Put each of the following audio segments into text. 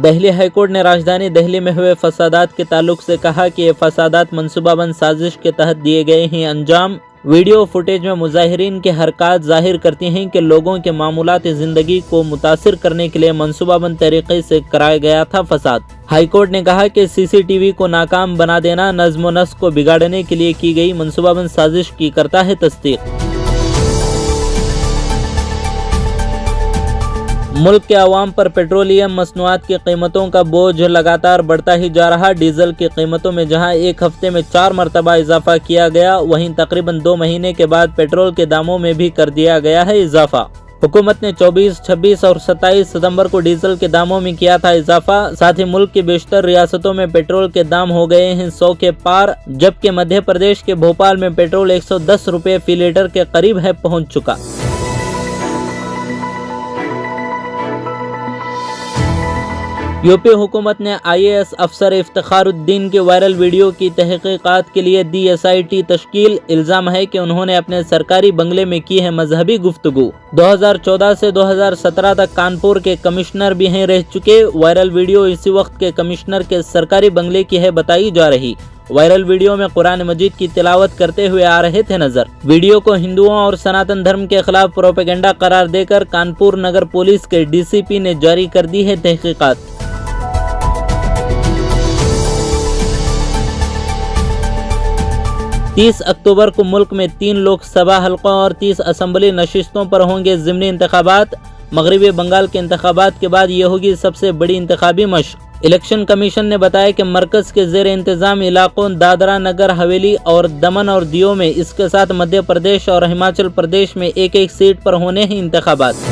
Delhi high court ने राजधानी दिल्ली में हुए फसादात के ताल्लुक से कहा कि ये फसादात मंसूबाबंद साजिश के तहत दिए गए हैं अंजाम। वीडियो फुटेज में मुजाहिरीन की हरकत जाहिर करती हैं कि लोगों के मामूलाती ज़िंदगी को मुतासिर करने के लिए मंसूबाबंद तरीके से कराया गया था फसाद। हाईकोर्ट ने कहा कि सीसीटीवी को नाकाम बना देना नज़्म व नस्क को बिगाड़ने के लिए की गई मंसूबाबंद साजिश की करता है तस्दीक। मुल्क के अवाम पर पेट्रोलियम मसनूआत की कीमतों का बोझ लगातार बढ़ता ही जा रहा। डीजल की कीमतों में जहां एक हफ्ते में 4 मरतबा इजाफा किया गया, वहीं तकरीबन 2 महीने के बाद पेट्रोल के दामों में भी कर दिया गया है इजाफा। हुकूमत ने 24, 26 और 27 सितंबर को डीजल के दामों में किया था इजाफा। साथ ही मुल्क की बेशतर रियासतों में पेट्रोल के दाम हो गए हैं 100 के पार, जबकि मध्य प्रदेश के भोपाल में पेट्रोल 110 रुपये फी लीटर के करीब है पहुँच चुका। यूपी हुकूमत ने IAS अफसर इफ्तिखारुद्दीन के वायरल वीडियो की तहकीकात के लिए दी SIT तश्कील। इल्ज़ाम है कि उन्होंने अपने सरकारी बंगले में की है मजहबी गुफ्तगू। 2014 से 2017 तक कानपुर के कमिश्नर भी हैं रह चुके। वायरल वीडियो इसी वक्त के कमिश्नर के सरकारी बंगले की है बताई जा रही। वायरल वीडियो में कुरान मजीद की तिलावत करते हुए आ रहे थे नजर। वीडियो को हिंदुओं और सनातन धर्म के खिलाफ प्रोपेगेंडा करार देकर कानपुर नगर पुलिस के DCP ने जारी कर दी है तहकीकात। 30 अक्टूबर को मुल्क में 3 लोकसभा हलकों और 30 असम्बली नशिस्तों पर होंगे ज़िमनी इंतखाबात। मगरबी बंगाल के इंतखाबात के बाद ये होगी सबसे बड़ी इंतखाबी मशक। इलेक्शन कमीशन ने बताया कि मरकज़ के ज़ेर इंतज़ाम इलाकों दादरा नगर हवेली और दमन और दियो में, इसके साथ मध्य प्रदेश और हिमाचल प्रदेश में एक सीट पर होने हैं इंतखाबात।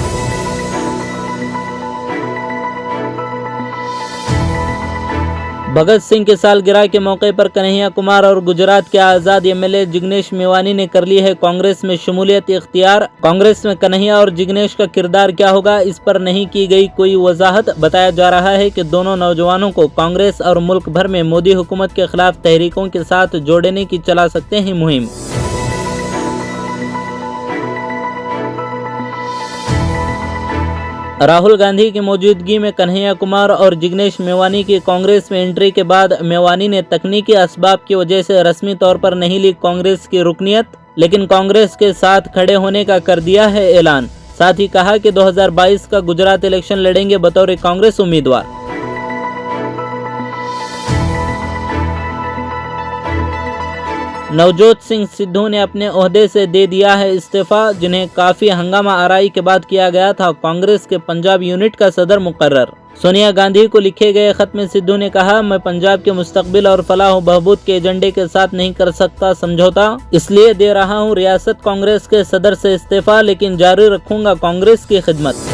भगत सिंह की सालगिरह के मौके पर कन्हैया कुमार और गुजरात के आज़ाद MLA जिग्नेश मेवानी ने कर ली है कांग्रेस में शमूलियत इख्तियार। कांग्रेस में कन्हैया और जिग्नेश का किरदार क्या होगा, इस पर नहीं की गई कोई वजाहत। बताया जा रहा है कि दोनों नौजवानों को कांग्रेस और मुल्क भर में मोदी हुकूमत के खिलाफ तहरीकों के साथ जोड़ने की चला सकते हैं मुहिम। राहुल गांधी की मौजूदगी में कन्हैया कुमार और जिग्नेश मेवानी की कांग्रेस में एंट्री के बाद मेवानी ने तकनीकी असबाब की वजह से रस्मी तौर पर नहीं ली कांग्रेस की रुकनियत, लेकिन कांग्रेस के साथ खड़े होने का कर दिया है ऐलान। साथ ही कहा कि 2022 का गुजरात इलेक्शन लड़ेंगे बतौर कांग्रेस उम्मीदवार। नवजोत सिंह सिद्धू ने अपने ओहदे से दे दिया है इस्तीफा, जिन्हें काफी हंगामा आराई के बाद किया गया था। कांग्रेस के पंजाब यूनिट का सदर मुकर्रर। सोनिया गांधी को लिखे गए खत में सिद्धू ने कहा, मैं पंजाब के मुस्तकबिल और फलाह व बहबूद के एजेंडे के साथ नहीं कर सकता समझौता, इसलिए दे रहा हूं रियासत कांग्रेस के सदर से इस्तीफा, लेकिन जारी रखूंगा कांग्रेस की खिदमत।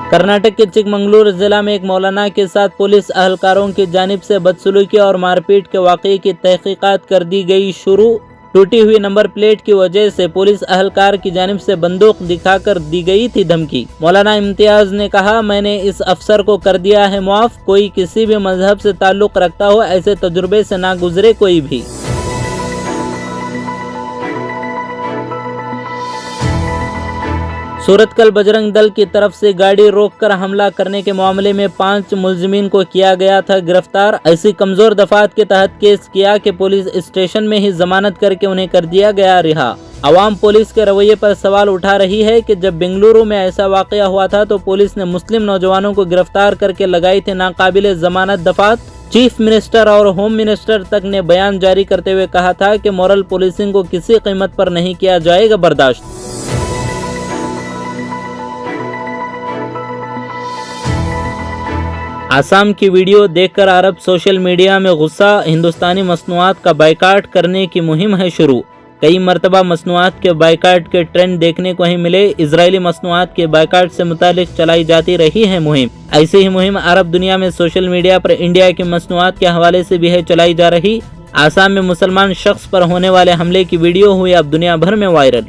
कर्नाटक के चिकमंगलुरु जिला में एक मौलाना के साथ पुलिस अहलकारों की जानिब से बदसलूकी और मारपीट के वाक़ये की तहकीकात कर दी गई शुरू। टूटी हुई नंबर प्लेट की वजह से पुलिस अहलकार की जानिब से बंदूक दिखाकर दी गई थी धमकी। मौलाना इम्तियाज ने कहा, मैंने इस अफसर को कर दिया है मुआफ। कोई किसी भी मजहब से ताल्लुक रखता हो, ऐसे तजुर्बे से ना गुजरे कोई भी। सूरतकल बजरंग दल की तरफ से गाड़ी रोककर हमला करने के मामले में 5 मुलजिमीन को किया गया था गिरफ्तार। ऐसी कमजोर दफात के तहत केस किया कि पुलिस स्टेशन में ही जमानत करके उन्हें कर दिया गया रिहा। अवाम पुलिस के रवैये पर सवाल उठा रही है कि जब बेंगलुरु में ऐसा वाकया हुआ था तो पुलिस ने मुस्लिम नौजवानों को गिरफ्तार करके लगाई थी नाकाबिले जमानत दफात। चीफ मिनिस्टर और होम मिनिस्टर तक ने बयान जारी करते हुए कहा था कि मॉरल पुलिसिंग को किसी कीमत पर नहीं किया जाएगा बर्दाश्त। आसाम की वीडियो देखकर अरब सोशल मीडिया में गुस्सा। हिंदुस्तानी मसनूआत का बाइकाट करने की मुहिम है शुरू। कई मरतबा मसनूआत के बाइकाट के ट्रेंड देखने को ही मिले। इजरायली मसनूआत के बाइकाट से मुतालिक चलाई जाती रही है मुहिम। ऐसी ही मुहिम अरब दुनिया में सोशल मीडिया पर इंडिया की मसनूआत के हवाले से भी है चलाई जा रही। आसाम में मुसलमान शख्स पर होने वाले हमले की वीडियो हुई अब दुनिया भर में वायरल।